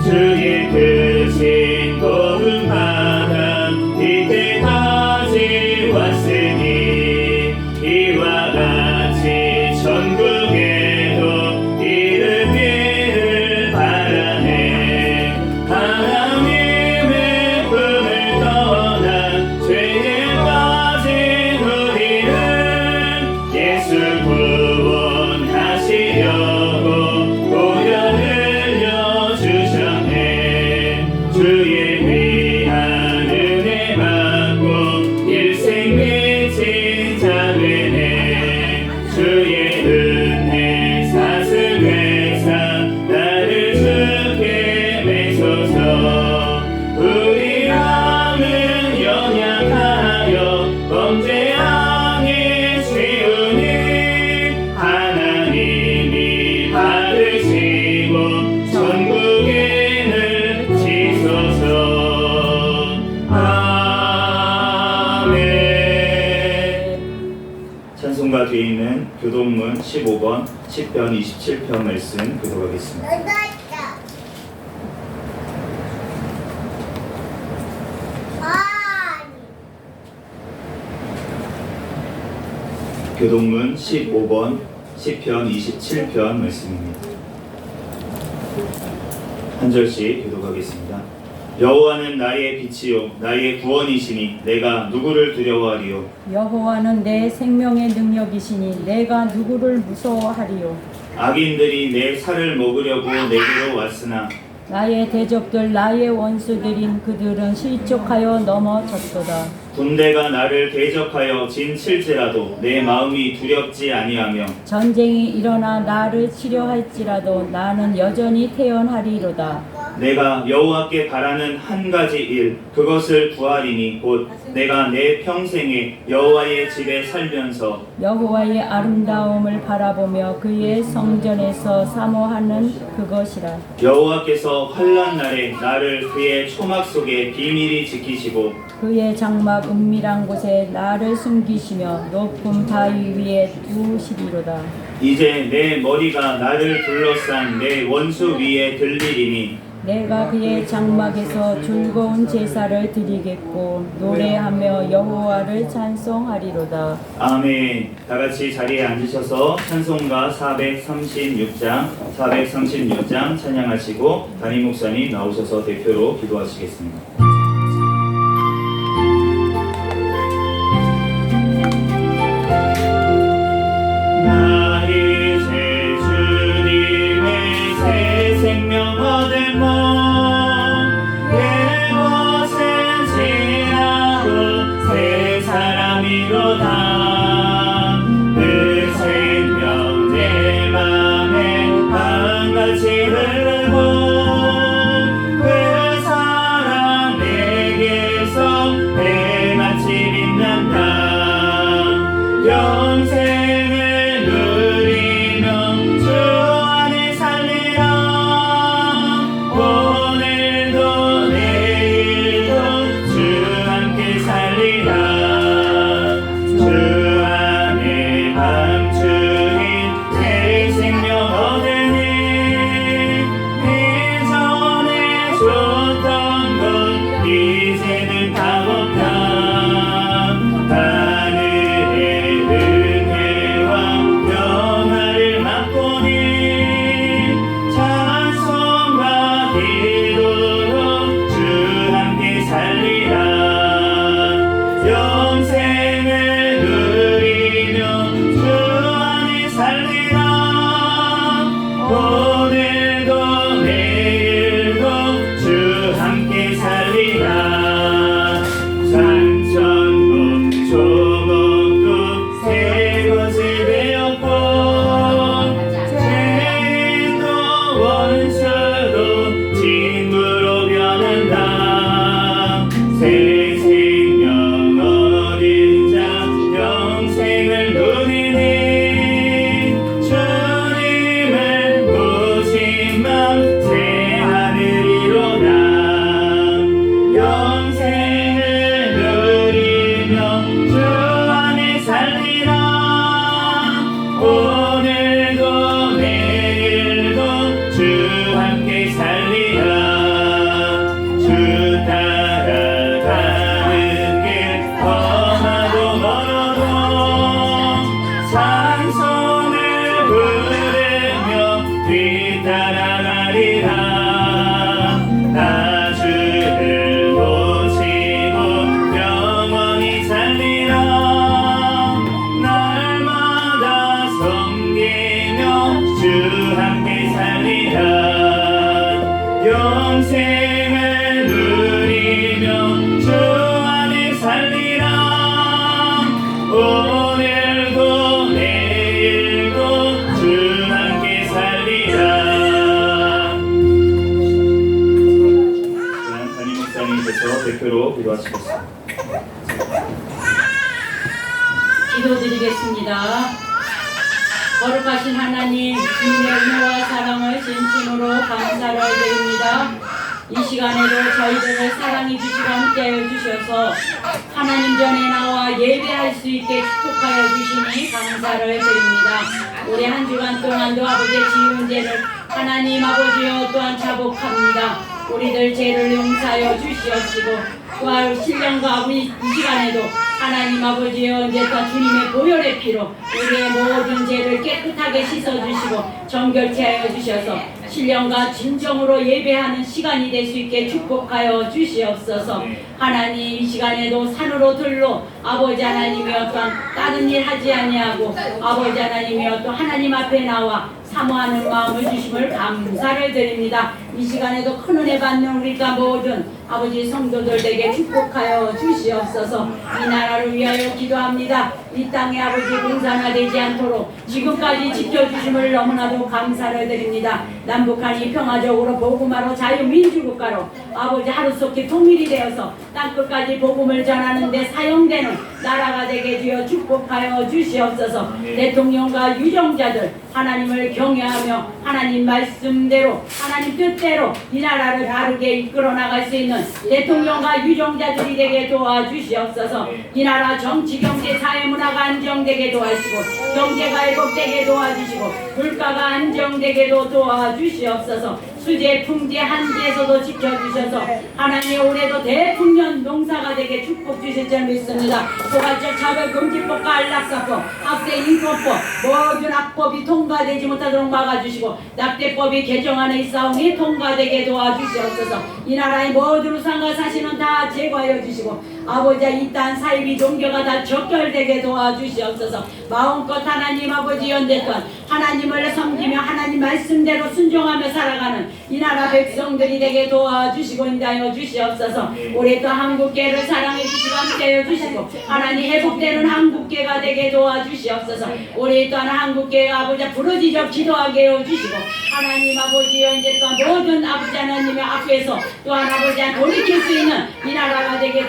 주의 크신 도움받아 이때까지 왔으니 이와 같이 천국에도 이르기를 바라네. 하나님의 품을 떠나 죄에 빠진 우리를 예수 구원하시려고 보혈 흘려주셨네. 주의 위한 은혜 받고 일생 미친 자 되네. 주의 은혜 사슬회사 나를 주께 매소서. 우리 마음은 연약하여 범죄하기 쉬우니 하나님이 받으시고 천국인을 지소서. 아멘. 찬송가 뒤에 있는 교동문 15번 10편 27편 말씀 교독하겠습니다. 교동문 15번 10편 27편 말씀입니다. 한 절씩 교독하겠습니다. 여호와는 나의 빛이요 나의 구원이시니 내가 누구를 두려워하리요. 여호와는 내 생명의 능력이시니 내가 누구를 무서워하리요. 악인들이 내 살을 먹으려고 내게로 왔으나 나의 대적들 나의 원수들인 그들은 실족하여 넘어졌도다. 군대가 나를 대적하여 진칠지라도 내 마음이 두렵지 아니하며 전쟁이 일어나 나를 치려할지라도 나는 여전히 태연하리로다. 내가 여호와께 바라는 한 가지 일 그것을 구하리니 곧 내가 내 평생에 여호와의 집에 살면서 여호와의 아름다움을 바라보며 그의 성전에서 사모하는 그것이라. 여호와께서 환난 날에 나를 그의 초막 속에 비밀히 지키시고 그의 장막 은밀한 곳에 나를 숨기시며 높은 바위 위에 두시리로다. 이제 내 머리가 나를 둘러싼 내 원수 위에 들리리니 내가 그의 장막에서 즐거운 제사를 드리겠고 노래하며 여호와를 찬송하리로다. 아멘. 다같이 자리에 앉으셔서 찬송가 436장 찬양하시고 담임 목사님 나오셔서 대표로 기도하시겠습니다. 생명 얻을 몸 그곳은 지나고 새 사람이로다. 그 생명 내 맘에 강같이 흐르고 그 사랑 평생을 누리며 주 안에 살리라. 오늘도 내일도 주 함께 살리라. 담임 목사님께서 대표로 기도하시겠습니다. 기도드리겠습니다. 거룩하신 하나님, 주님의 은혜와 사랑을 진심으로 감사를 드립니다. 이 시간에도 저희들을 사랑해 주시고 함께하여 주셔서 하나님 전에 나와 예배할 수 있게 축복하여 주시니 감사를 드립니다. 우리 한 주간 동안도 아버지의 지은 죄를 하나님 아버지여 또한 자복합니다. 우리들 죄를 용서하여 주시옵시고 또한 신령과 우리 이 시간에도 하나님 아버지여 이제 또 주님의 보혈의 피로 우리의 모든 죄를 깨끗하게 씻어주시고 정결케 하여 주셔서 신령과 진정으로 예배하는 시간이 될 수 있게 축복하여 주시옵소서. 하나님 이 시간에도 산으로 들로 아버지 하나님이 어떤 다른 일 하지 아니하고 아버지 하나님이 어떤 하나님 앞에 나와 사모하는 마음을 주심을 감사를 드립니다. 이 시간에도 큰 은혜 받는 우리가 모든 아버지 성도들에게 축복하여 주시옵소서. 이 나라를 위하여 기도합니다. 이 땅에 아버지 분산화되지 않도록 지금까지 지켜주심을 너무나도 감사를 드립니다. 남북한이 평화적으로 복음화로 자유민주국가로 아버지 하루속히 통일이 되어서 땅끝까지 복음을 전하는 데 사용되는 나라가 되게 되어 축복하여 주시옵소서. 대통령과 유정자들 하나님을 경외하며 하나님 말씀대로 하나님 뜻대로 이 나라를 바르게 이끌어 나갈 수 있는 대통령과 유정자들이 되게 도와주시옵소서. 이 나라 정치 경제 사회 문화가 안정되게 도와주시고 경제가 회복되게 도와주시고 물가가 안정되게도 도와주시옵소서. 수재 풍재 한지에서도 지켜주셔서 하나님 올해도 대풍년 농사가 되게 축복 주실 줄 믿습니다. 포괄적 차별금지법과 안락사법 학생 인권법 모든 악법이 통과되지 못하도록 막아주시고 납대법이 개정안에 있사오니 통과되게 도와주시옵소서. 이 나라의 모든 우상과 사신은 다 제거하여 주시고 아버지 이 땅 사이비 종교가 다 적결되게 도와주시옵소서. 마음껏 하나님 아버지 연대권 하나님을 섬기며 하나님 말씀대로 순종하며 살아가는 이 나라 백성들이 되게 도와주시고 인도하여 주시옵소서. 올해 또 한국계를 사랑해 주시고 함께하여 주시고 하나님 회복되는 한국계가 되게 도와주시옵소서. 올해 또한 한국계가 아버지 부르짖어 기도하게 해주시고 하나님 아버지 이제 또 모든 아버지 하나님의 앞에서 또한 아버지 돌이킬 수 있는 이 나라가 되게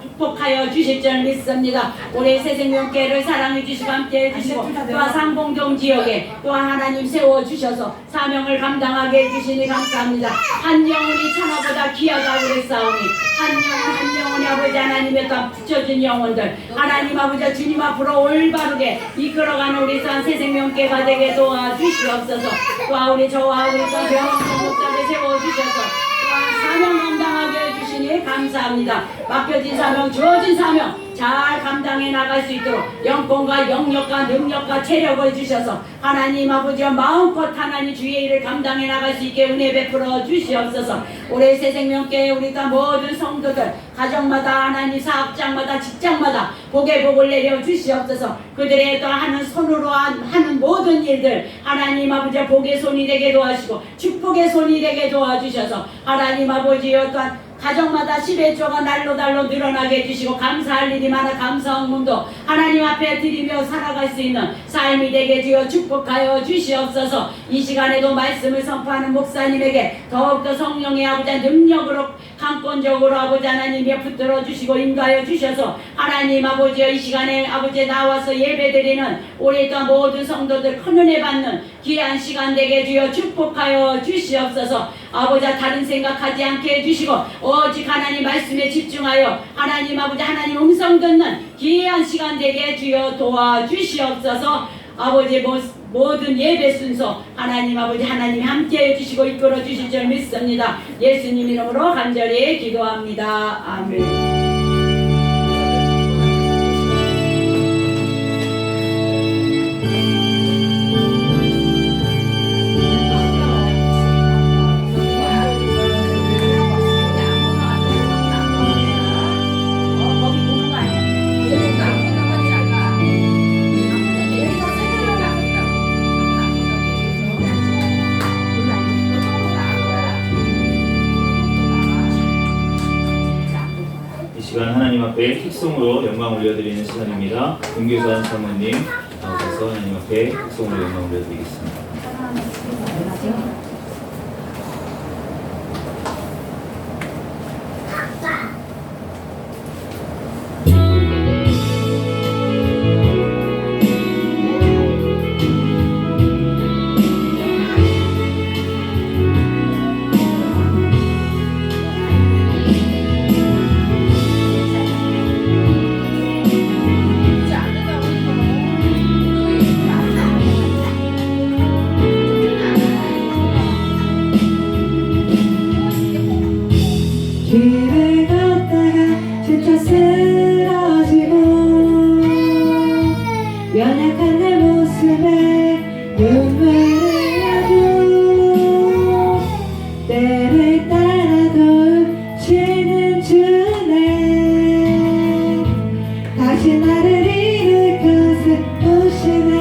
축복하여 주실 줄 믿습니다. 올해 새생명교회를 사랑해 주시고 함께 해주시고 또한 상봉동 지역에 또한 하나님 세워주셔서 사명을 감당하게 해주시니 감사합니다. 한 영혼이 천하보다 귀하다고 그랬사오니 한 영혼이 아버지 하나님의 또 붙여준 영혼들 하나님 아버지 주님 앞으로 올바르게 이끌어가는 우리 또한 새생명교회가 되게 도와주시옵소서. 또한 우리 저와 우리 또 병원 목자를 세워주셔서 또한 사명 감당하게 해주시니 감사합니다. 맡겨진 사명 주어진 사명 잘 감당해 나갈 수 있도록 영권과 영역과 능력과 체력을 주셔서 하나님 아버지와 마음껏 하나님 주의 일을 감당해 나갈 수 있게 은혜 베풀어 주시옵소서. 올해 새생명교회 우리 다 모든 성도들 가정마다 하나님 사업장마다 직장마다 복의 복을 내려 주시옵소서. 그들의 또 하는 손으로 하는 모든 일들 하나님 아버지 복의 손이 되게 도와주시고 축복의 손이 되게 도와주셔서 하나님 아버지여 또한 가정마다 10의 조가 날로 늘어나게 해주시고 감사할 일이 많아 감사한 문도 하나님 앞에 드리며 살아갈 수 있는 삶이 되게 주어 축복하여 주시옵소서. 이 시간에도 말씀을 선포하는 목사님에게 더욱더 성령의 아버지 능력으로 강권적으로 아버지 하나님이 붙들어 주시고 인도하여 주셔서 하나님 아버지여 이 시간에 아버지 나와서 예배드리는 우리 또 모든 성도들 큰 은혜 받는 귀한 시간 되게 주어 축복하여 주시옵소서. 아버지 다른 생각하지 않게 해주시고 오직 하나님 말씀에 집중하여 하나님 아버지 하나님 음성 듣는 귀한 시간 되게 주여 도와주시옵소서. 아버지 모든 예배 순서 하나님 아버지 하나님이 함께 해주시고 이끌어 주실 줄 믿습니다. 예수님 이름으로 간절히 기도합니다. 아멘. 시간 하나님 앞에 킥송으로 영광 올려드리는 시간입니다. 김규선 사모님 나오셔서 하나님 앞에 킥송으로 영광 올려드리겠습니다. 길을 걷다가 진짜 쓰러지고 연약한 내 모습에 눈물을 나고 때를 따라도 치는 주네 다시 나를 일으켜서 오시네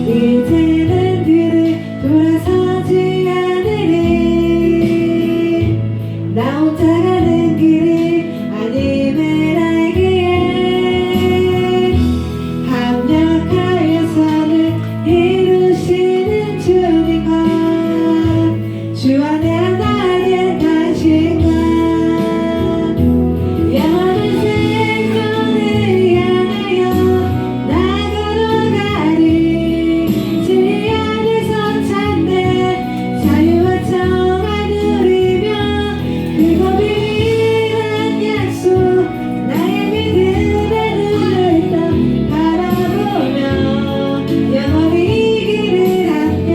이제는 뒤를 돌아서지 않으리 나 혼자 가는 길이 아님을 알기에 합력하여서는 이루시는 주님과 주 안에 하나의 당신과 영원한 생명을 향하여 나걸어가리 진리 안에서 찾네 자유와 평안 누리며 그거 비밀한 약속 나의 믿음의 눈을 떠 바라보며 영원히 이 길을 함께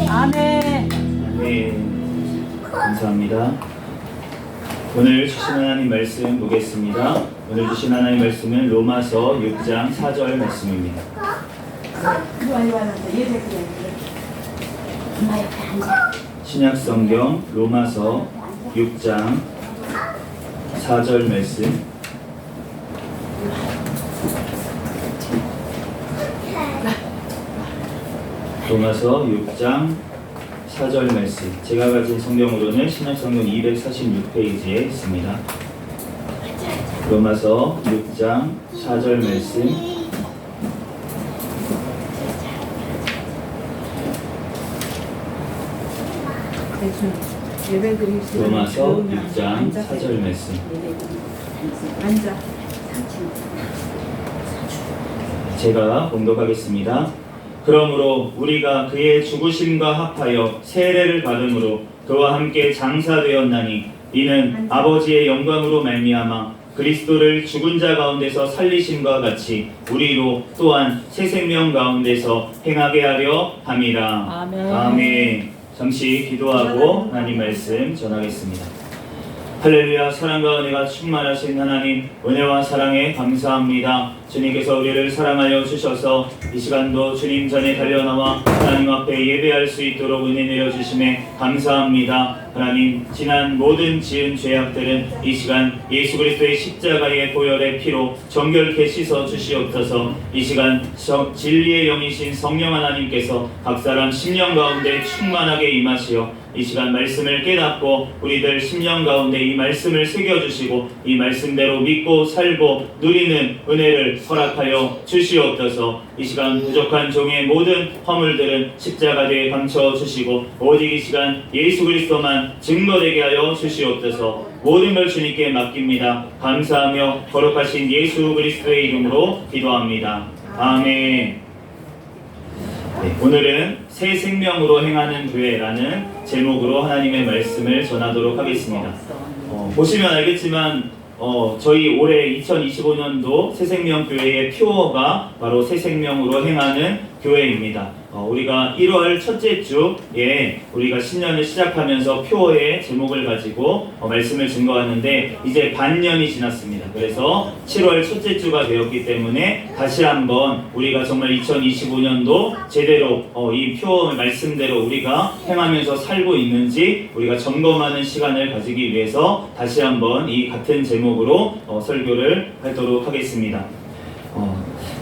아멘. 네, 감사합니다. 오늘 주신 하나님 말씀 보겠습니다. 오늘 주신 하나님 말씀은 로마서 6장 4절 말씀입니다. 신약성경 로마서 6장 4절 말씀. 로마서 6장 4절 말씀. 제가 가진 성경으로는 신약성경 246페이지에 있습니다. 로마서 6장 4절 말씀. 로마서 6장 4절 말씀. 앉아 제가 봉독하겠습니다. 그러므로 우리가 그의 죽으심과 합하여 세례를 받음으로 그와 함께 장사되었나니 이는 아버지의 영광으로 말미암아 그리스도를 죽은 자 가운데서 살리심과 같이 우리로 또한 새 생명 가운데서 행하게 하려 함이라. 아멘. 아멘. 잠시 기도하고 하나님 말씀 전하겠습니다. 할렐루야. 사랑과 은혜가 충만하신 하나님, 은혜와 사랑에 감사합니다. 주님께서 우리를 사랑하여 주셔서 이 시간도 주님 전에 달려나와 하나님 앞에 예배할 수 있도록 은혜 내려주심에 감사합니다. 하나님, 지난 모든 지은 죄악들은 이 시간 예수 그리스도의 십자가의 보혈의 피로 정결케 씻어 주시옵소서. 이 시간 진리의 영이신 성령 하나님께서 각 사람 심령 가운데 충만하게 임하시어 이 시간 말씀을 깨닫고 우리들 심령 가운데 이 말씀을 새겨주시고 이 말씀대로 믿고 살고 누리는 은혜를 허락하여 주시옵소서. 이 시간 부족한 종의 모든 허물들은 십자가대에 감춰 주시고 오직 이 시간 예수 그리스도만 증거되게 하여 주시옵소서. 모든 걸 주님께 맡깁니다. 감사하며 거룩하신 예수 그리스도의 이름으로 기도합니다. 아멘. 네, 오늘은 새 생명으로 행하는 교회라는 제목으로 하나님의 말씀을 전하도록 하겠습니다. 보시면 알겠지만 저희 올해 2025년도 새생명교회의 표어가 바로 새생명으로 행하는 교회입니다. 우리가 1월 첫째 주에 우리가 신년을 시작하면서 표어의 제목을 가지고 말씀을 증거하는데 이제 반년이 지났습니다. 그래서 7월 첫째 주가 되었기 때문에 다시 한번 우리가 정말 2025년도 제대로 이 표어 말씀대로 우리가 행하면서 살고 있는지 우리가 점검하는 시간을 가지기 위해서 다시 한번 이 같은 제목으로 설교를 하도록 하겠습니다.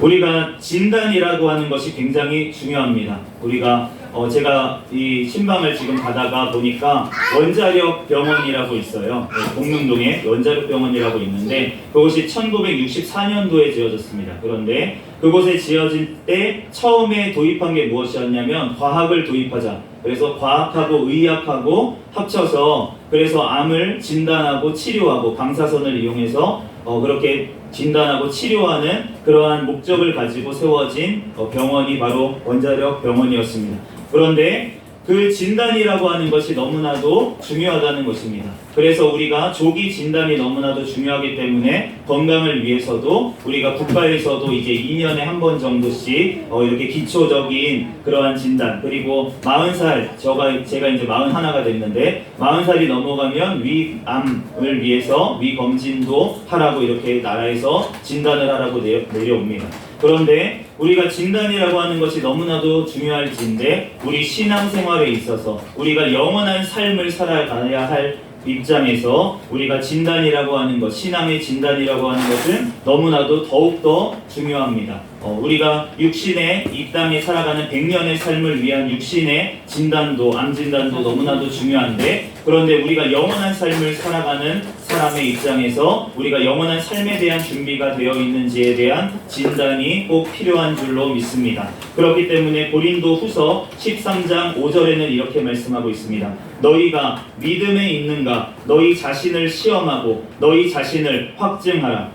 우리가 진단이라고 하는 것이 굉장히 중요합니다. 우리가 제가 이 신방을 지금 가다가 보니까 원자력 병원이라고 있어요. 공릉동에 원자력 병원이라고 있는데 그곳이 1964년도에 지어졌습니다. 그런데 그곳에 지어질 때 처음에 도입한 게 무엇이었냐면 과학을 도입하자. 그래서 과학하고 의학하고 합쳐서 그래서 암을 진단하고 치료하고 방사선을 이용해서 그렇게 진단하고 치료하는 그러한 목적을 가지고 세워진 병원이 바로 원자력 병원이었습니다. 그런데 그 진단이라고 하는 것이 너무나도 중요하다는 것입니다. 그래서 우리가 조기 진단이 너무나도 중요하기 때문에 건강을 위해서도 우리가 국가에서도 이제 2년에 한 번 정도씩 이렇게 기초적인 그러한 진단, 그리고 40살, 제가 이제 41가 됐는데 40살이 넘어가면 위암을 위해서 위 검진도 하라고 이렇게 나라에서 진단을 하라고 내려옵니다. 그런데 우리가 진단이라고 하는 것이 너무나도 중요할지인데 우리 신앙생활에 있어서 우리가 영원한 삶을 살아가야 할 입장에서 우리가 진단이라고 하는 것, 신앙의 진단이라고 하는 것은 너무나도 더욱더 중요합니다. 우리가 육신의 이 땅에 살아가는 100년의 삶을 위한 육신의 진단도, 암 진단도 너무나도 중요한데 그런데 우리가 영원한 삶을 살아가는 사람의 입장에서 우리가 영원한 삶에 대한 준비가 되어 있는지에 대한 진단이 꼭 필요한 줄로 믿습니다. 그렇기 때문에 고린도 후서 13장 5절에는 이렇게 말씀하고 있습니다. 너희가 믿음에 있는가? 너희 자신을 시험하고 너희 자신을 확증하라.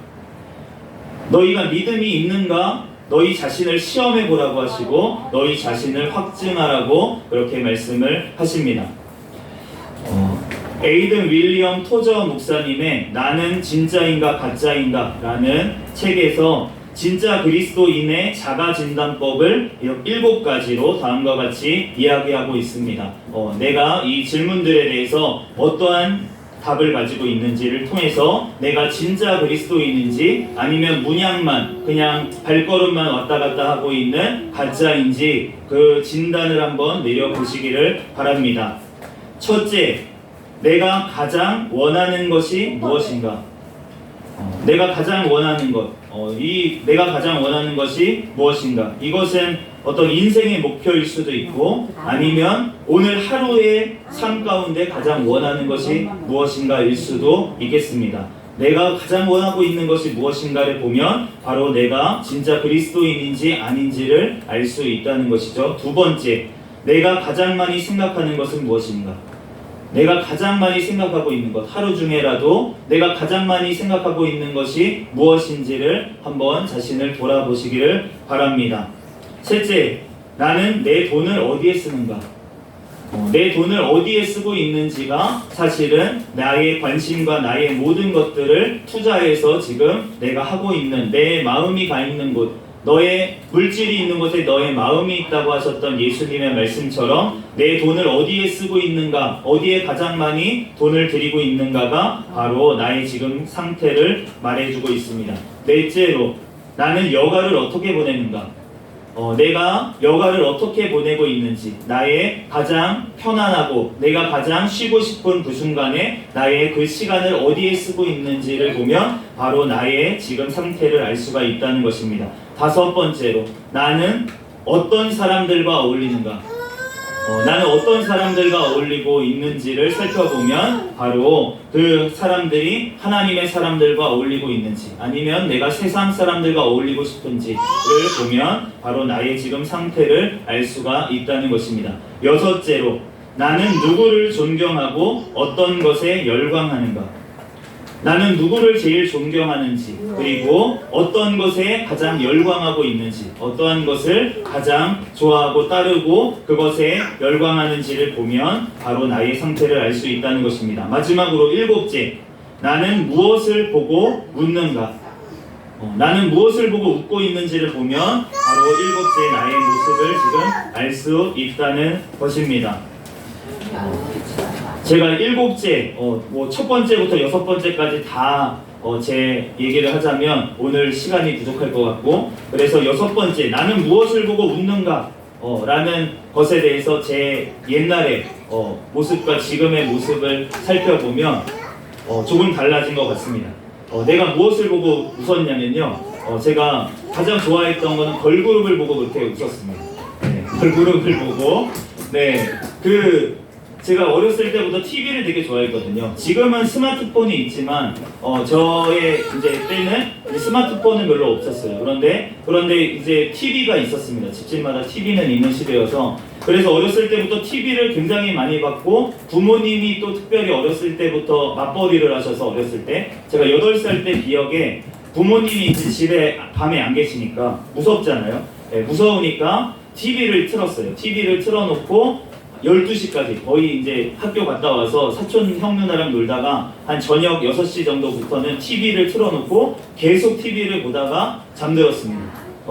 너희가 믿음이 있는가? 너희 자신을 시험해 보라고 하시고 너희 자신을 확증하라고 그렇게 말씀을 하십니다. 에이든 윌리엄 토저 목사님의 나는 진짜인가 가짜인가 라는 책에서 진짜 그리스도인의 자가진단법을 7가지로 다음과 같이 이야기하고 있습니다. 내가 이 질문들에 대해서 어떠한 답을 가지고 있는지를 통해서 내가 진짜 그리스도인인지 아니면 문양만 그냥 발걸음만 왔다 갔다 하고 있는 가짜인지 그 진단을 한번 내려보시기를 바랍니다. 첫째, 내가 가장 원하는 것이 무엇인가? 내가 가장 원하는 것, 내가 가장 원하는 것이 무엇인가? 이것은 어떤 인생의 목표일 수도 있고 아니면 오늘 하루의 삶 가운데 가장 원하는 것이 무엇인가일 수도 있겠습니다. 내가 가장 원하고 있는 것이 무엇인가를 보면 바로 내가 진짜 그리스도인인지 아닌지를 알 수 있다는 것이죠. 두 번째, 내가 가장 많이 생각하는 것은 무엇인가? 내가 가장 많이 생각하고 있는 것, 하루 중에라도 내가 가장 많이 생각하고 있는 것이 무엇인지를 한번 자신을 돌아보시기를 바랍니다. 셋째, 나는 내 돈을 어디에 쓰는가? 내 돈을 어디에 쓰고 있는지가 사실은 나의 관심과 나의 모든 것들을 투자해서 지금 내가 하고 있는 내 마음이 가 있는 곳, 너의 물질이 있는 곳에 너의 마음이 있다고 하셨던 예수님의 말씀처럼 내 돈을 어디에 쓰고 있는가, 어디에 가장 많이 돈을 들이고 있는가가 바로 나의 지금 상태를 말해주고 있습니다. 넷째로, 나는 여가를 어떻게 보내는가? 내가 여가를 어떻게 보내고 있는지, 나의 가장 편안하고 내가 가장 쉬고 싶은 그 순간에 나의 그 시간을 어디에 쓰고 있는지를 보면 바로 나의 지금 상태를 알 수가 있다는 것입니다. 다섯 번째로, 나는 어떤 사람들과 어울리는가? 나는 어떤 사람들과 어울리고 있는지를 살펴보면 바로 그 사람들이 하나님의 사람들과 어울리고 있는지 아니면 내가 세상 사람들과 어울리고 싶은지를 보면 바로 나의 지금 상태를 알 수가 있다는 것입니다. 여섯째로, 나는 누구를 존경하고 어떤 것에 열광하는가? 나는 누구를 제일 존경하는지, 그리고 어떤 것에 가장 열광하고 있는지, 어떠한 것을 가장 좋아하고 따르고 그것에 열광하는지를 보면 바로 나의 상태를 알 수 있다는 것입니다. 마지막으로 일곱째, 나는 무엇을 보고 웃는가? 나는 무엇을 보고 웃고 있는지를 보면 바로 일곱째 나의 모습을 지금 알 수 있다는 것입니다. 제가 일곱째, 첫 번째부터 여섯 번째까지 다 제 얘기를 하자면 오늘 시간이 부족할 것 같고, 그래서 여섯 번째, 나는 무엇을 보고 웃는가? 라는 것에 대해서 제 옛날의 모습과 지금의 모습을 살펴보면 조금 달라진 것 같습니다. 내가 무엇을 보고 웃었냐면요, 제가 가장 좋아했던 것은 걸그룹을 보고 그렇게 웃었습니다. 네, 걸그룹을 보고 제가 어렸을 때부터 TV를 되게 좋아했거든요. 지금은 스마트폰이 있지만 저의 이제 때는 스마트폰은 별로 없었어요. 그런데 이제 TV가 있었습니다. 집집마다 TV는 있는 시대여서 그래서 어렸을 때부터 TV를 굉장히 많이 봤고 부모님이 또 특별히 어렸을 때부터 맞벌이를 하셔서 어렸을 때 제가 8살 때 기억에 부모님이 이제 집에 밤에 안 계시니까 무섭잖아요. 무서우니까 TV를 틀었어요. TV를 틀어놓고 12시까지 거의 이제 학교 갔다 와서 사촌 형 누나랑 놀다가 한 저녁 6시 정도부터는 TV를 틀어놓고 계속 TV를 보다가 잠들었습니다.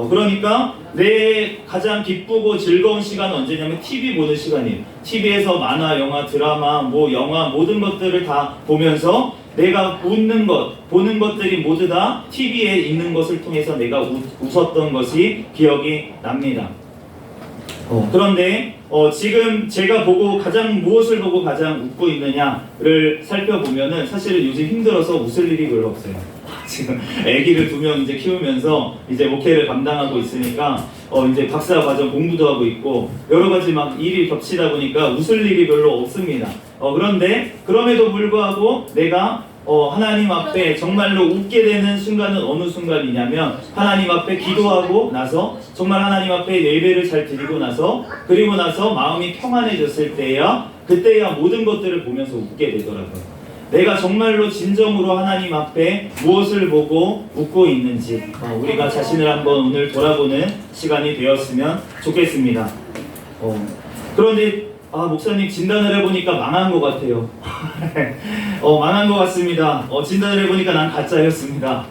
그러니까 내 가장 기쁘고 즐거운 시간은 언제냐면 TV 보는 시간이에요. TV에서 만화, 영화, 드라마, 영화 모든 것들을 다 보면서 내가 웃는 것, 보는 것들이 모두 다 TV에 있는 것을 통해서 내가 웃었던 것이 기억이 납니다. 그런데 지금 제가 무엇을 보고 가장 웃고 있느냐를 살펴보면은 사실은 요즘 힘들어서 웃을 일이 별로 없어요. 지금 아기를 2명 이제 키우면서 이제 목회를 감당하고 있으니까 이제 박사 과정 공부도 하고 있고 여러 가지 막 일이 겹치다 보니까 웃을 일이 별로 없습니다. 그런데 그럼에도 불구하고 내가 하나님 앞에 정말로 웃게 되는 순간은 어느 순간이냐면 하나님 앞에 기도하고 나서 정말 하나님 앞에 예배를 잘 드리고 나서 그리고 나서 마음이 평안해졌을 때야 그때야 모든 것들을 보면서 웃게 되더라고요. 내가 정말로 진정으로 하나님 앞에 무엇을 보고 웃고 있는지 우리가 자신을 한번 오늘 돌아보는 시간이 되었으면 좋겠습니다. 그런데 목사님 진단을 해보니까 망한 것 같아요. 망한 것 같습니다. 진단을 해보니까 난 가짜였습니다.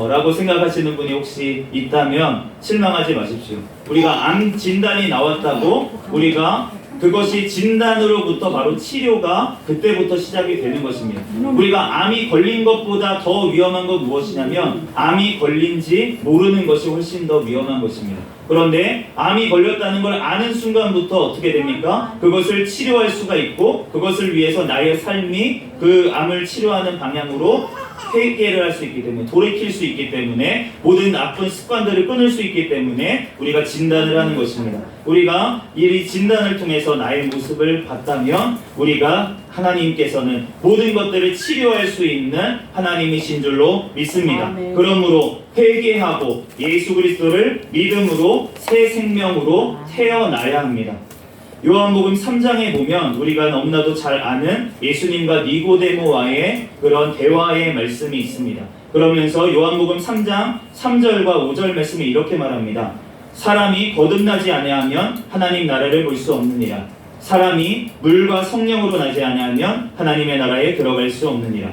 라고 생각하시는 분이 혹시 있다면 실망하지 마십시오. 우리가 암 진단이 나왔다고 우리가 그것이 진단으로부터 바로 치료가 그때부터 시작이 되는 것입니다. 우리가 암이 걸린 것보다 더 위험한 건 무엇이냐면 암이 걸린지 모르는 것이 훨씬 더 위험한 것입니다. 그런데 암이 걸렸다는 걸 아는 순간부터 어떻게 됩니까? 그것을 치료할 수가 있고 그것을 위해서 나의 삶이 그 암을 치료하는 방향으로 회개를 할 수 있기 때문에 돌이킬 수 있기 때문에 모든 나쁜 습관들을 끊을 수 있기 때문에 우리가 진단을 하는 것입니다. 우리가 이 진단을 통해서 나의 모습을 봤다면 우리가 하나님께서는 모든 것들을 치료할 수 있는 하나님이신 줄로 믿습니다. 아멘. 그러므로 회개하고 예수 그리스도를 믿음으로 새 생명으로 태어나야 합니다. 요한복음 3장에 보면 우리가 너무나도 잘 아는 예수님과 니고데모와의 그런 대화의 말씀이 있습니다. 그러면서 요한복음 3장 3절과 5절 말씀이 이렇게 말합니다. 사람이 거듭나지 아니하면 하나님 나라를 볼 수 없느니라. 사람이 물과 성령으로 나지 아니하면 하나님의 나라에 들어갈 수 없느니라.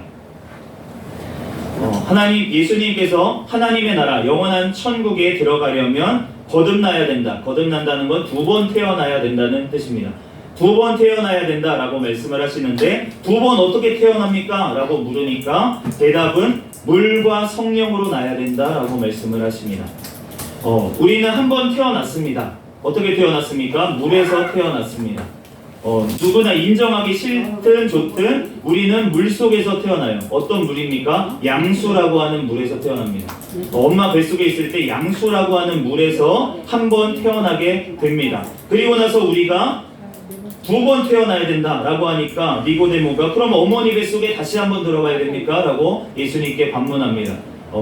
예수님께서 하나님의 나라 영원한 천국에 들어가려면 거듭나야 된다. 거듭난다는 건 2번 태어나야 된다는 뜻입니다. 2번 태어나야 된다라고 말씀을 하시는데 2번 어떻게 태어납니까? 라고 물으니까 대답은 물과 성령으로 나야 된다라고 말씀을 하십니다. 우리는 한 번 태어났습니다. 어떻게 태어났습니까? 물에서 태어났습니다. 누구나 인정하기 싫든 좋든 우리는 물 속에서 태어나요. 어떤 물입니까? 양수라고 하는 물에서 태어납니다. 엄마 뱃속에 있을 때 양수라고 하는 물에서 한 번 태어나게 됩니다. 그리고 나서 우리가 2번 태어나야 된다라고 하니까 니고데모가 그럼 어머니 뱃속에 다시 한 번 들어가야 됩니까? 라고 예수님께 반문합니다.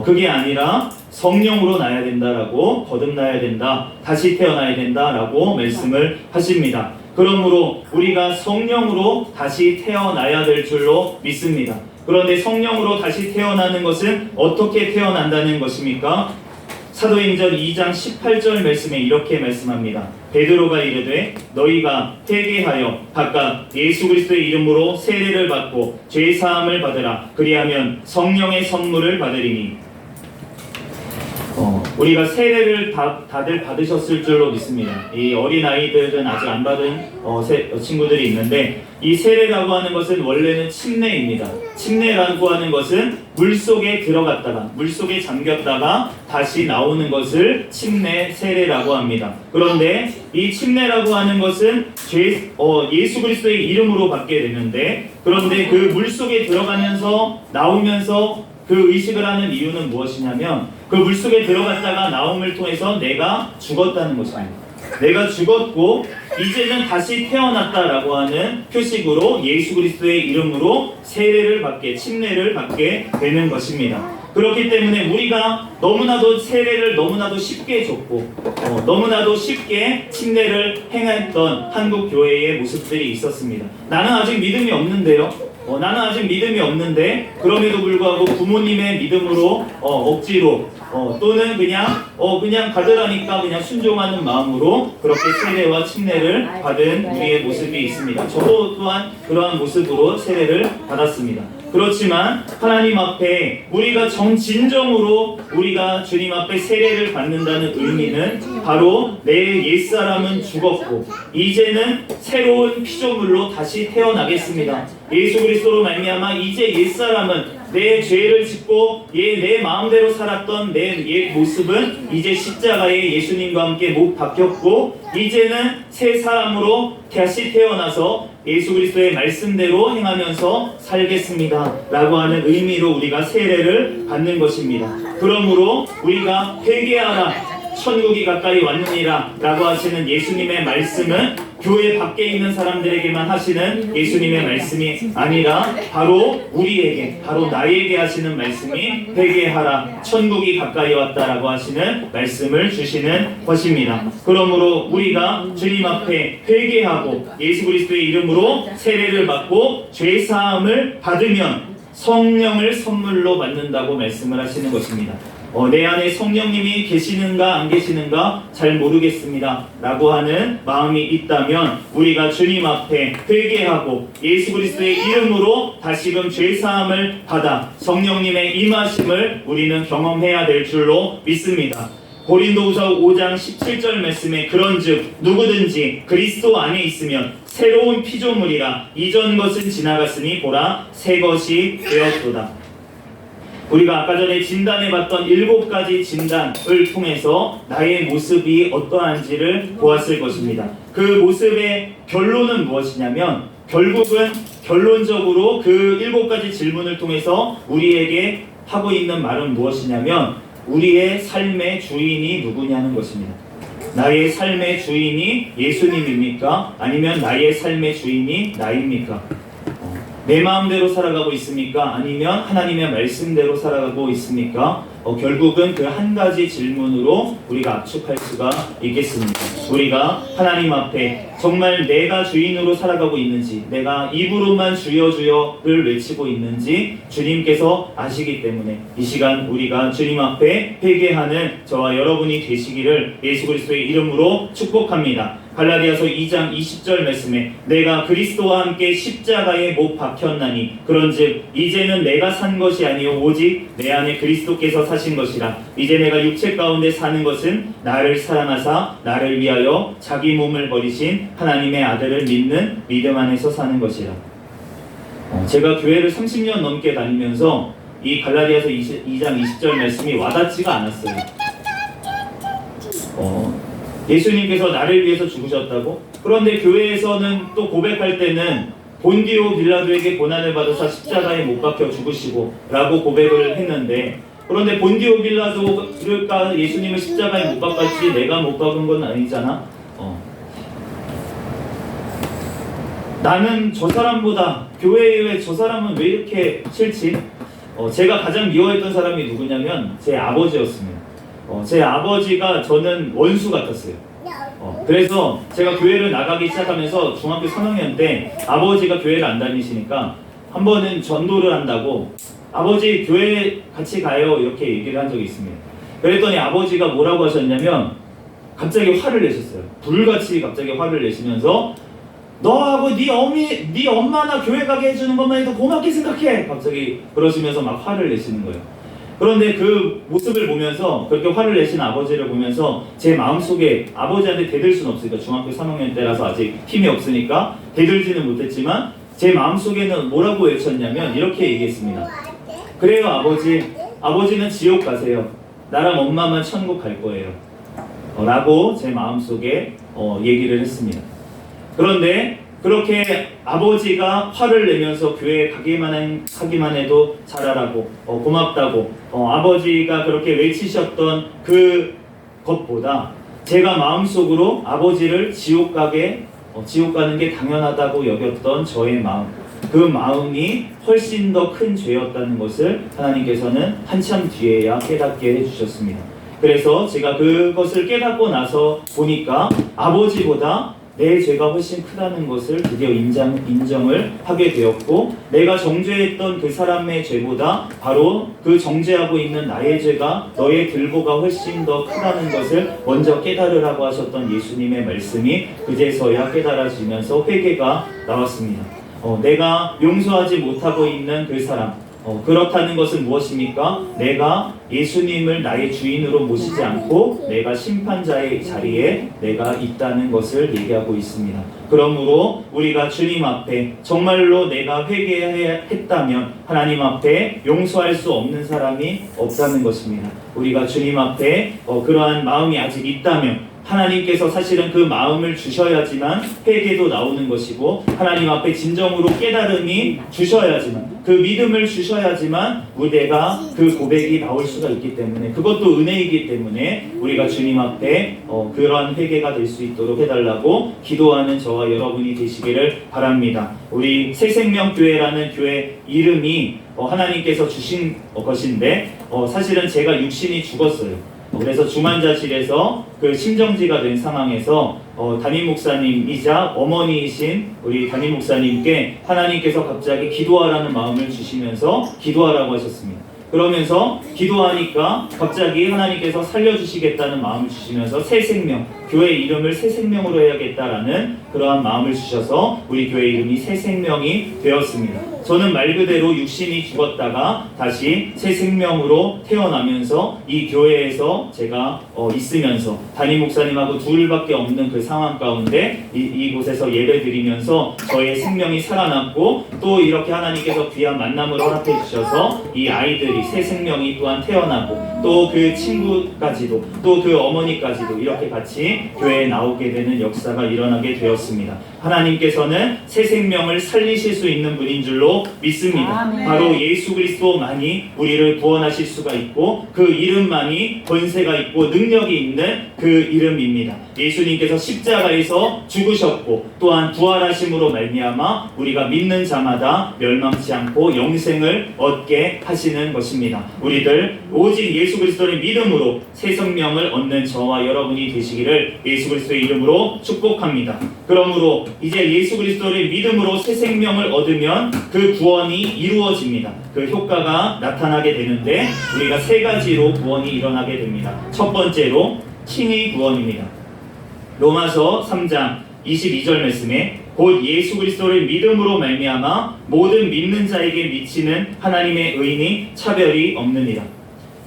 그게 아니라 성령으로 나야 된다라고 거듭나야 된다, 다시 태어나야 된다라고 말씀을 하십니다. 그러므로 우리가 성령으로 다시 태어나야 될 줄로 믿습니다. 그런데 성령으로 다시 태어나는 것은 어떻게 태어난다는 것입니까? 사도행전 2장 18절 말씀에 이렇게 말씀합니다. 베드로가 이르되 너희가 회개하여 각각 예수 그리스도의 이름으로 세례를 받고 죄 사함을 받으라. 그리하면 성령의 선물을 받으리니. 우리가 세례를 다들 받으셨을 줄로 믿습니다. 이 어린아이들은 아직 안 받은 친구들이 있는데 이 세례라고 하는 것은 원래는 침례입니다. 침례라고 하는 것은 물속에 들어갔다가 물속에 잠겼다가 다시 나오는 것을 침례 세례라고 합니다. 그런데 이 침례라고 하는 것은 예수 그리스도의 이름으로 받게 되는데 그런데 그 물속에 들어가면서 나오면서 그 의식을 하는 이유는 무엇이냐면 그 물속에 들어갔다가 나옴을 통해서 내가 죽었다는 것입니다. 내가 죽었고 이제는 다시 태어났다라고 하는 표식으로 예수 그리스도의 이름으로 세례를 받게, 침례를 받게 되는 것입니다. 그렇기 때문에 우리가 너무나도 세례를 너무나도 쉽게 줬고 너무나도 쉽게 침례를 행했던 한국 교회의 모습들이 있었습니다. 나는 아직 믿음이 없는데요. 나는 아직 믿음이 없는데 그럼에도 불구하고 부모님의 믿음으로 억지로 또는 그냥 받으라니까 그냥 순종하는 마음으로 그렇게 세례와 침례를 받은 우리의 모습이 있습니다. 저도 또한 그러한 모습으로 세례를 받았습니다. 그렇지만 하나님 앞에 우리가 진정으로 우리가 주님 앞에 세례를 받는다는 의미는 바로 내 옛사람은 죽었고 이제는 새로운 피조물로 다시 태어나겠습니다. 예수 그리스도로 말미암아 이제 옛사람은 내 죄를 짓고 내 마음대로 살았던 내 옛 모습은 이제 십자가에 예수님과 함께 못 박혔고 이제는 새 사람으로 다시 태어나서 예수 그리스도의 말씀대로 행하면서 살겠습니다 라고 하는 의미로 우리가 세례를 받는 것입니다. 그러므로 우리가 회개하라 천국이 가까이 왔느니라 라고 하시는 예수님의 말씀은 교회 밖에 있는 사람들에게만 하시는 예수님의 말씀이 아니라 바로 우리에게, 바로 나에게 하시는 말씀이 회개하라 천국이 가까이 왔다라고 하시는 말씀을 주시는 것입니다. 그러므로 우리가 주님 앞에 회개하고 예수 그리스도의 이름으로 세례를 받고 죄사함을 받으면 성령을 선물로 받는다고 말씀을 하시는 것입니다. 내 안에 성령님이 계시는가 안 계시는가 잘 모르겠습니다 라고 하는 마음이 있다면 우리가 주님 앞에 회개하고 예수 그리스도의 이름으로 다시금 죄사함을 받아 성령님의 임하심을 우리는 경험해야 될 줄로 믿습니다. 고린도후서 5장 17절 말씀에 그런즉 누구든지 그리스도 안에 있으면 새로운 피조물이라 이전 것은 지나갔으니 보라 새 것이 되었도다. 우리가 아까 전에 진단해봤던 7가지 진단을 통해서 나의 모습이 어떠한지를 보았을 것입니다. 그 모습의 결론은 무엇이냐면 결국은 결론적으로 그 7가지 질문을 통해서 우리에게 하고 있는 말은 무엇이냐면 우리의 삶의 주인이 누구냐는 것입니다. 나의 삶의 주인이 예수님입니까? 아니면 나의 삶의 주인이 나입니까? 내 마음대로 살아가고 있습니까? 아니면 하나님의 말씀대로 살아가고 있습니까? 결국은 그 한 가지 질문으로 우리가 압축할 수가 있겠습니다. 우리가 하나님 앞에 정말 내가 주인으로 살아가고 있는지, 내가 입으로만 주여 주여를 외치고 있는지 주님께서 아시기 때문에 이 시간 우리가 주님 앞에 회개하는 저와 여러분이 되시기를 예수 그리스도의 이름으로 축복합니다. 갈라디아서 2장 20절 말씀에 내가 그리스도와 함께 십자가에 못 박혔나니 그런즉 이제는 내가 산 것이 아니요 오직 내 안에 그리스도께서 사신 것이라. 이제 내가 육체 가운데 사는 것은 나를 사랑하사 나를 위하여 자기 몸을 버리신 하나님의 아들을 믿는 믿음 안에서 사는 것이라. 제가 교회를 30년 넘게 다니면서 이 갈라디아서 2장 20절 말씀이 와닿지가 않았어요. 예수님께서 나를 위해서 죽으셨다고? 그런데 교회에서는 또 고백할 때는 본디오 빌라도에게 고난을 받으사 십자가에 못 박혀 죽으시고 라고 고백을 했는데 그런데 본디오 빌라도가 예수님을 십자가에 못 박았지 내가 못 박은 건 아니잖아. 나는 저 사람보다 교회에 저 사람은 왜 이렇게 싫지? 제가 가장 미워했던 사람이 누구냐면 제 아버지였습니다. 제 아버지가 저는 원수 같았어요. 그래서 제가 교회를 나가기 시작하면서 중학교 3학년 때 아버지가 교회를 안 다니시니까 한 번은 전도를 한다고 아버지 교회 같이 가요 이렇게 얘기를 한 적이 있습니다. 그랬더니 아버지가 뭐라고 하셨냐면 갑자기 화를 내셨어요. 불같이 갑자기 화를 내시면서 너하고 네 엄마나 교회 가게 해주는 것만 해도 고맙게 생각해 갑자기 그러시면서 막 화를 내시는 거예요. 그런데 그 모습을 보면서 그렇게 화를 내신 아버지를 보면서 제 마음속에 아버지한테 대들 수는 없으니까 중학교 3학년 때라서 아직 힘이 없으니까 대들지는 못했지만 제 마음속에는 뭐라고 외쳤냐면 이렇게 얘기했습니다. 그래요 아버지는 지옥 가세요. 나랑 엄마만 천국 갈 거예요 라고 제 마음속에 얘기를 했습니다. 그런데 그렇게 아버지가 화를 내면서 교회에 가기만 해도 잘하라고 고맙다고 아버지가 그렇게 외치셨던 그 것보다 제가 마음속으로 아버지를 지옥 가는 게 당연하다고 여겼던 저의 마음, 그 마음이 훨씬 더 큰 죄였다는 것을 하나님께서는 한참 뒤에야 깨닫게 해주셨습니다. 그래서 제가 그것을 깨닫고 나서 보니까 아버지보다 내 죄가 훨씬 크다는 것을 드디어 인정을 하게 되었고, 내가 정죄했던 그 사람의 죄보다 바로 그 정죄하고 있는 나의 죄가, 너의 들보가 훨씬 더 크다는 것을 먼저 깨달으라고 하셨던 예수님의 말씀이 그제서야 깨달아지면서 회개가 나왔습니다. 내가 용서하지 못하고 있는 그 사람, 그렇다는 것은 무엇입니까? 내가 예수님을 나의 주인으로 모시지 않고 내가 심판자의 자리에 내가 있다는 것을 얘기하고 있습니다. 그러므로 우리가 주님 앞에 정말로 내가 회개했다면 하나님 앞에 용서할 수 없는 사람이 없다는 것입니다. 우리가 주님 앞에 그러한 마음이 아직 있다면 하나님께서 사실은 그 마음을 주셔야지만 회개도 나오는 것이고, 하나님 앞에 진정으로 깨달음이 주셔야지만, 그 믿음을 주셔야지만 내가 그 고백이 나올 수가 있기 때문에, 그것도 은혜이기 때문에 우리가 주님 앞에 그러한 회개가 될 수 있도록 해달라고 기도하는 저와 여러분이 되시기를 바랍니다. 우리 새생명교회라는 교회 이름이 하나님께서 주신 것인데, 사실은 제가 육신이 죽었어요. 그래서 중환자실에서 그 심정지가 된 상황에서 담임 목사님이자 어머니이신 우리 담임 목사님께 하나님께서 갑자기 기도하라는 마음을 주시면서 기도하라고 하셨습니다. 그러면서 기도하니까 갑자기 하나님께서 살려주시겠다는 마음을 주시면서 새 생명, 교회 이름을 새 생명으로 해야겠다라는 그러한 마음을 주셔서 우리 교회 이름이 새 생명이 되었습니다. 저는 말 그대로 육신이 죽었다가 다시 새 생명으로 태어나면서 이 교회에서 제가 있으면서 담임 목사님하고 둘밖에 없는 그 상황 가운데 이곳에서 예배 드리면서 저의 생명이 살아났고, 또 이렇게 하나님께서 귀한 만남을 허락해 주셔서 이 아이들이 새 생명이 또한 태어나고, 또 그 친구까지도, 또 그 어머니까지도 이렇게 같이 교회에 나오게 되는 역사가 일어나게 되었습니다. 하나님께서는 새 생명을 살리실 수 있는 분인 줄로 믿습니다. 아멘. 바로 예수 그리스도만이 우리를 구원하실 수가 있고, 그 이름만이 권세가 있고 능력이 있는 그 이름입니다. 예수님께서 십자가에서 죽으셨고 또한 부활하심으로 말미암아 우리가 믿는 자마다 멸망치 않고 영생을 얻게 하시는 것입니다. 우리들 오직 예수 그리스도의 믿음으로 새 생명을 얻는 저와 여러분이 되시기를 예수 그리스도의 이름으로 축복합니다. 그러므로 이제 예수 그리스도를 믿음으로 새 생명을 얻으면 그 구원이 이루어집니다. 그 효과가 나타나게 되는데, 우리가 세 가지로 구원이 일어나게 됩니다. 첫 번째로 칭의 구원입니다. 로마서 3장 22절 말씀에 곧 예수 그리스도를 믿음으로 말미암아 모든 믿는 자에게 미치는 하나님의 의인이 차별이 없느니라.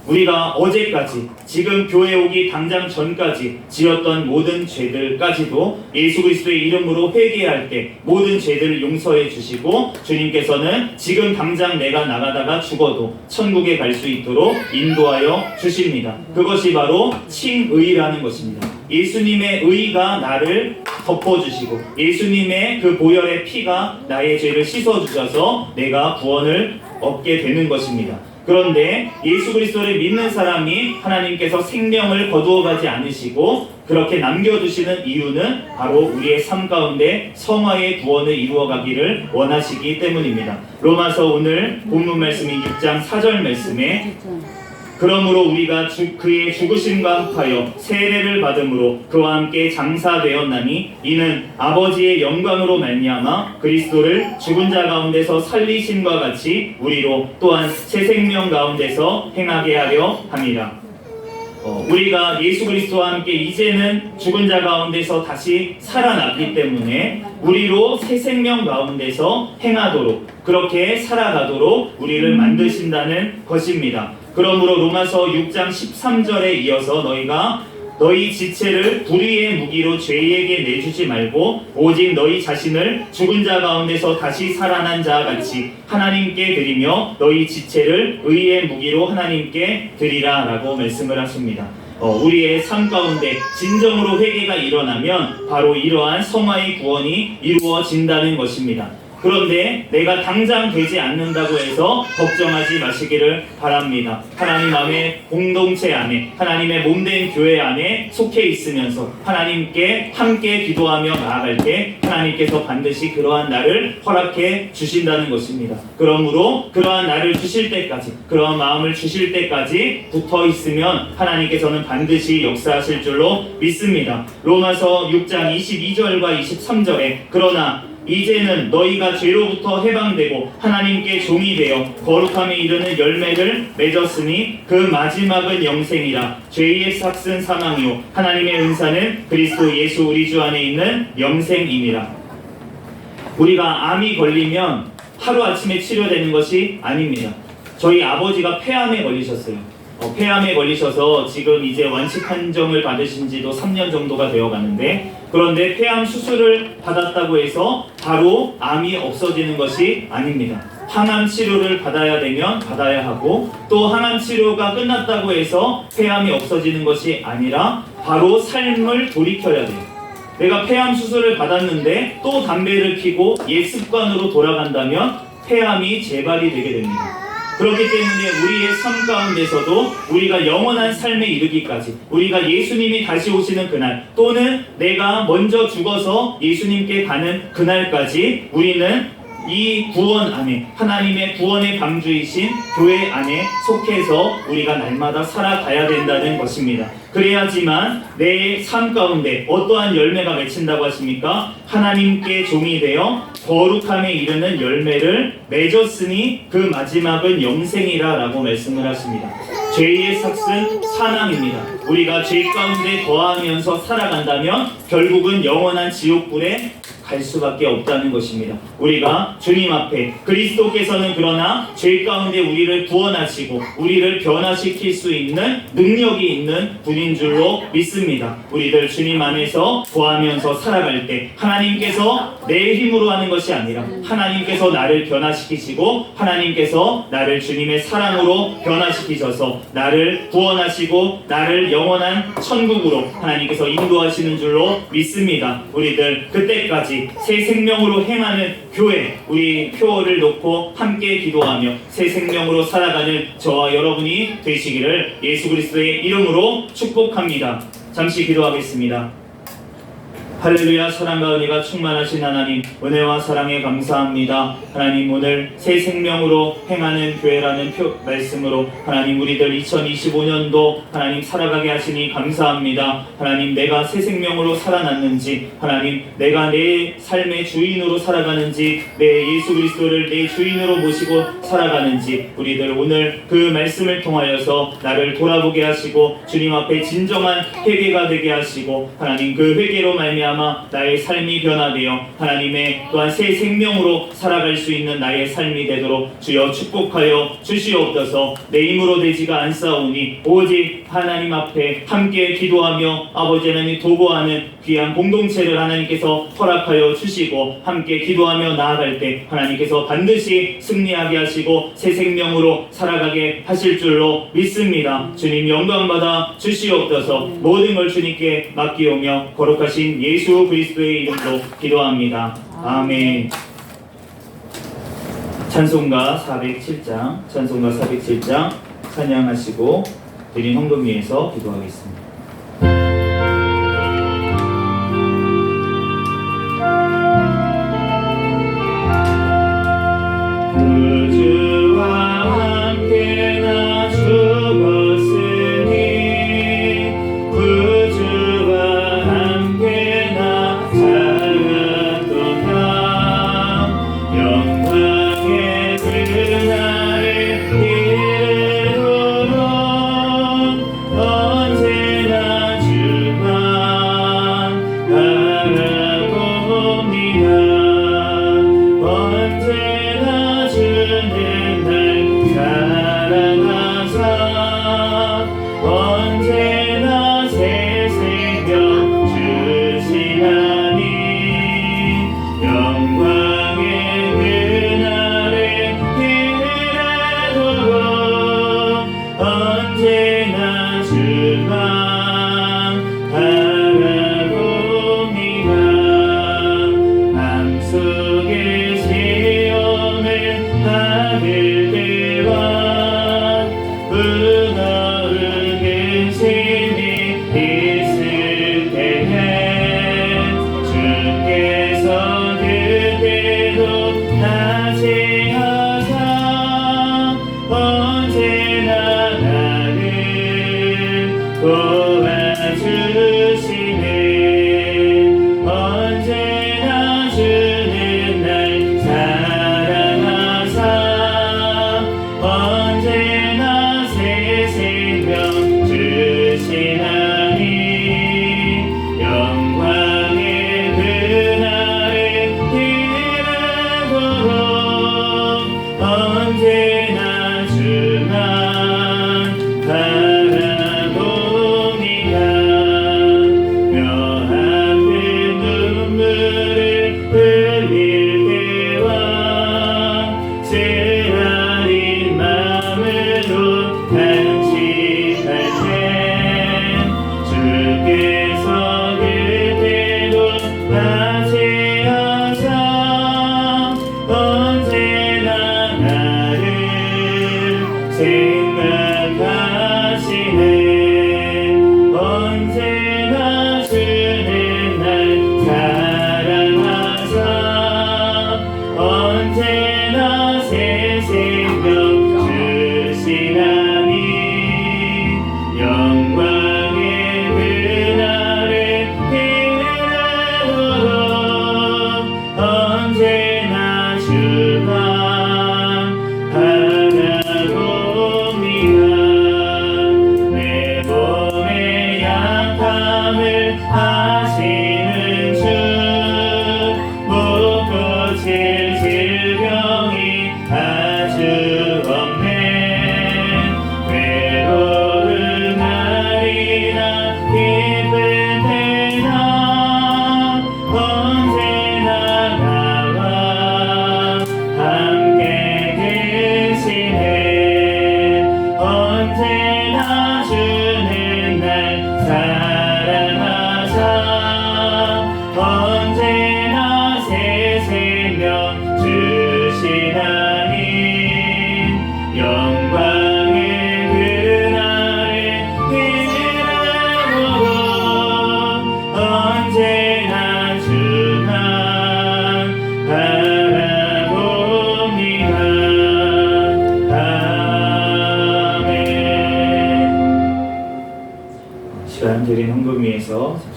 우리가 어제까지, 지금 교회 오기 당장 전까지 지었던 모든 죄들까지도 예수 그리스도의 이름으로 회개할 때 모든 죄들을 용서해 주시고, 주님께서는 지금 당장 내가 나가다가 죽어도 천국에 갈 수 있도록 인도하여 주십니다. 그것이 바로 칭의라는 것입니다. 예수님의 의가 나를 덮어주시고, 예수님의 그 보혈의 피가 나의 죄를 씻어주셔서 내가 구원을 얻게 되는 것입니다. 그런데 예수 그리스도를 믿는 사람이 하나님께서 생명을 거두어가지 않으시고 그렇게 남겨두시는 이유는 바로 우리의 삶 가운데 성화의 구원을 이루어가기를 원하시기 때문입니다. 로마서 오늘 본문 말씀인 6장 4절 말씀에 그러므로 우리가 그의 죽으심과 합하여 세례를 받음으로 그와 함께 장사되었나니 이는 아버지의 영광으로 말미암아 그리스도를 죽은 자 가운데서 살리심과 같이 우리로 또한 새 생명 가운데서 행하게 하려 함이라. 우리가 예수 그리스도와 함께 이제는 죽은 자 가운데서 다시 살아났기 때문에 우리로 새 생명 가운데서 행하도록, 그렇게 살아가도록 우리를 만드신다는 것입니다. 그러므로 로마서 6장 13절에 이어서 너희 지체를 불의의 무기로 죄에게 내주지 말고 오직 너희 자신을 죽은 자 가운데서 다시 살아난 자 같이 하나님께 드리며 너희 지체를 의의 무기로 하나님께 드리라 라고 말씀을 하십니다. 우리의 삶 가운데 진정으로 회개가 일어나면 바로 이러한 성화의 구원이 이루어진다는 것입니다. 그런데 내가 당장 되지 않는다고 해서 걱정하지 마시기를 바랍니다. 하나님 마음의 공동체 안에, 하나님의 몸된 교회 안에 속해 있으면서 하나님께 함께 기도하며 나아갈 때 하나님께서 반드시 그러한 날을 허락해 주신다는 것입니다. 그러므로 그러한 날을 주실 때까지, 그러한 마음을 주실 때까지 붙어 있으면 하나님께서는 반드시 역사하실 줄로 믿습니다. 로마서 6장 22절과 23절에 그러나 이제는 너희가 죄로부터 해방되고 하나님께 종이 되어 거룩함에 이르는 열매를 맺었으니 그 마지막은 영생이라. 죄의 삭은 사망이요 하나님의 은사는 그리스도 예수 우리 주 안에 있는 영생이니라. 우리가 암이 걸리면 하루아침에 치료되는 것이 아닙니다. 저희 아버지가 폐암에 걸리셨어요. 폐암에 걸리셔서 지금 이제 완치 판정을 받으신 지도 3년 정도가 되어 가는데, 그런데 폐암 수술을 받았다고 해서 바로 암이 없어지는 것이 아닙니다. 항암 치료를 받아야 되면 받아야 하고, 또 항암 치료가 끝났다고 해서 폐암이 없어지는 것이 아니라 바로 삶을 돌이켜야 돼요. 내가 폐암 수술을 받았는데 또 담배를 피고 옛 습관으로 돌아간다면 폐암이 재발이 되게 됩니다. 그렇기 때문에 우리의 삶 가운데서도 우리가 영원한 삶에 이르기까지, 우리가 예수님이 다시 오시는 그날, 또는 내가 먼저 죽어서 예수님께 가는 그날까지 우리는 이 구원 안에, 하나님의 구원의 방주이신 교회 안에 속해서 우리가 날마다 살아가야 된다는 것입니다. 그래야지만 내 삶 가운데 어떠한 열매가 맺힌다고 하십니까? 하나님께 종이 되어 거룩함에 이르는 열매를 맺었으니 그 마지막은 영생이라 라고 말씀을 하십니다. 죄의 삭은 사망입니다. 우리가 죄 가운데 거하면서 살아간다면 결국은 영원한 지옥불에 갈 수밖에 없다는 것입니다. 우리가 주님 앞에, 그리스도께서는 그러나 죄 가운데 우리를 구원하시고 우리를 변화시킬 수 있는 능력이 있는 분인 줄로 믿습니다. 우리들 주님 안에서 거하면서 살아갈 때 하나님께서 내 힘으로 하는 것이 아니라 하나님께서 나를 변화시키시고 하나님께서 나를 주님의 사랑으로 변화시키셔서 나를 구원하시고 나를 영원한 천국으로 하나님께서 인도하시는 줄로 믿습니다. 우리들 그때까지 새 생명으로 행하는 교회, 우리 표어를 놓고 함께 기도하며 새 생명으로 살아가는 저와 여러분이 되시기를 예수 그리스도의 이름으로 축복합니다. 잠시 기도하겠습니다. 할렐루야. 사랑과 은혜가 충만하신 하나님, 은혜와 사랑에 감사합니다. 하나님, 오늘 새 생명으로 행하는 교회라는 말씀으로 하나님 우리들 2025년도 하나님 살아가게 하시니 감사합니다. 하나님, 내가 새 생명으로 살아났는지, 하나님 내가 내 삶의 주인으로 살아가는지, 내 예수 그리스도를 내 주인으로 모시고 살아가는지 우리들 오늘 그 말씀을 통하여서 나를 돌아보게 하시고 주님 앞에 진정한 회개가 되게 하시고 하나님 그 회개로 말미암아 나의 삶이 변화되어 하나님의 또한 새 생명으로 살아갈 수 있는 나의 삶이 되도록 주여 축복하여 주시옵소서. 내 힘으로 되지가 않사오니 오직 하나님 앞에 함께 기도하며 아버지 하나님 도구하는 귀한 공동체를 하나님께서 허락하여 주시고 함께 기도하며 나아갈 때 하나님께서 반드시 승리하게 하시고 새 생명으로 살아가게 하실 줄로 믿습니다. 주님 영광받아 주시옵소서. 모든 걸 주님께 맡기오며 거룩하신 예수 그리스도의 이름으로 기도합니다. 아멘. 찬송가 407장 찬양하시고 드린 헌금 위에서 기도하겠습니다. 구주와 함께 나 죽었으니 구주와 함께 나 살았도다. 영광의 그날을 이루도록 언제나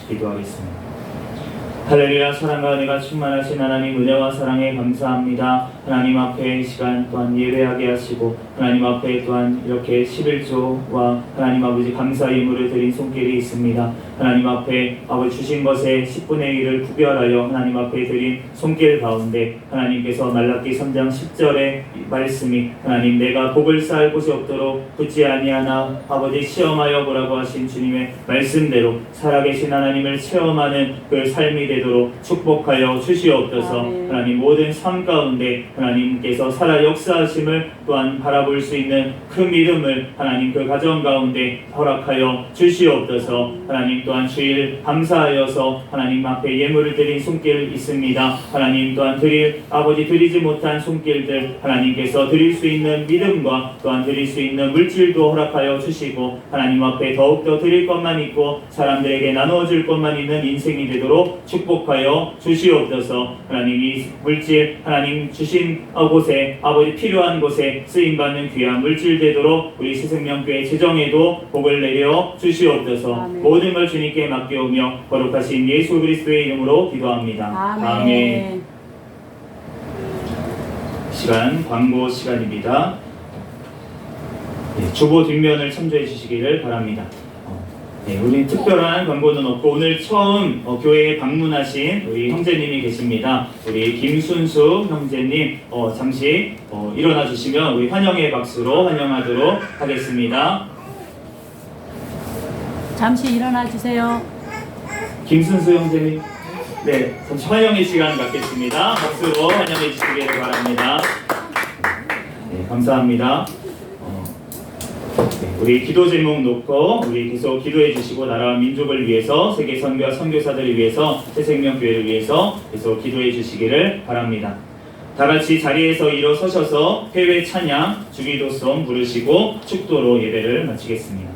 기도하겠습니다. 할렐루야. 사랑과 은혜가 충만하신 하나님, 은혜와 사랑에 감사합니다. 하나님 앞에 이 시간 또한 예배하게 하시고 하나님 앞에 또한 이렇게 11조와 하나님 아버지 감사 예물을 드린 손길이 있습니다. 하나님 앞에 아버지 주신 것의 10분의 1을 구별하여 하나님 앞에 드린 손길 가운데 하나님께서 말라기 3장 10절의 말씀이 하나님 내가 복을 쌓을 곳이 없도록 굳지 아니하나 아버지 시험하여 보라고 하신 주님의 말씀대로 살아계신 하나님을 체험하는 그 삶이 되도록 축복하여 주시옵소서. 아멘. 하나님 모든 삶 가운데 하나님께서 살아 역사하심을 또한 바라볼 수 있는 그 믿음을 하나님 그 가정 가운데 허락하여 주시옵소서. 하나님 또한 주일 감사하여서 하나님 앞에 예물을 드린 손길 있습니다. 하나님 또한 아버지 드리지 못한 손길들 하나님께서 드릴 수 있는 믿음과 또한 드릴 수 있는 물질도 허락하여 주시고 하나님 앞에 더욱더 드릴 것만 있고 사람들에게 나누어줄 것만 있는 인생이 되도록 축복하여 주시옵소서. 하나님 이 물질 하나님 주신 곳에 아버지 필요한 곳에 쓰임받는 귀한 물질 되도록 우리 새생명교회 재정에도 복을 내려 주시옵소서. 아멘. 모든 걸 주님께 맡겨오며 거룩하신 예수 그리스도의 이름으로 기도합니다. 아멘. 시간 광고 시간입니다. 네, 주보 뒷면을 참조해 주시기를 바랍니다. 네, 우리 특별한 광고는 없고 오늘 처음 교회에 방문하신 우리 형제님이 계십니다. 우리 김순수 형제님 잠시 일어나 주시면 우리 환영의 박수로 환영하도록 하겠습니다. 잠시 일어나 주세요. 김순수 형제님, 네, 잠시 환영의 시간 갖겠습니다. 박수로 환영해 주시기를 바랍니다. 네, 감사합니다. 네, 우리 기도 제목 놓고 우리 계속 기도해 주시고 나라와 민족을 위해서 세계 선교와 선교사들을 위해서 새생명교회를 위해서 계속 기도해 주시기를 바랍니다. 다 같이 자리에서 일어서셔서 회외 찬양 주기도송 부르시고 축도로 예배를 마치겠습니다.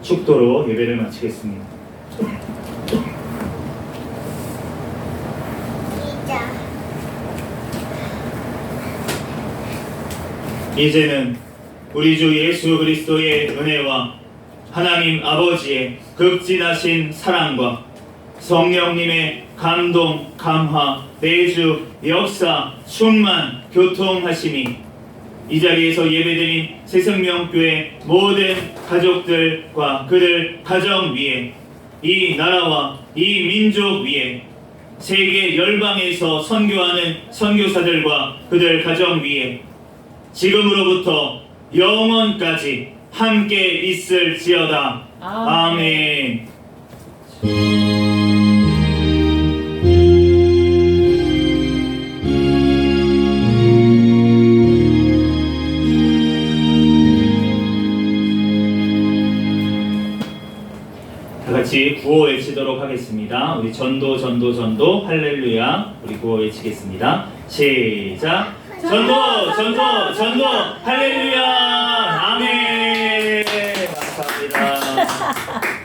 축도로 예배를 마치겠습니다. 이제는 우리 주 예수 그리스도의 은혜와 하나님 아버지의 극진하신 사랑과 성령님의 감동, 감화, 내주, 역사, 충만, 교통하심이 이 자리에서 예배드린 새생명교회 모든 가족들과 그들 가정 위에 이 나라와 이 민족 위에 세계 열방에서 선교하는 선교사들과 그들 가정 위에 지금으로부터 영원까지 함께 있을지어다. 아멘. 같이 구호 외치도록 하겠습니다. 우리 전도 전도 전도 할렐루야. 우리 구호 외치겠습니다. 시작. 전도 전도 전도 할렐루야. 아멘. 감사합니다.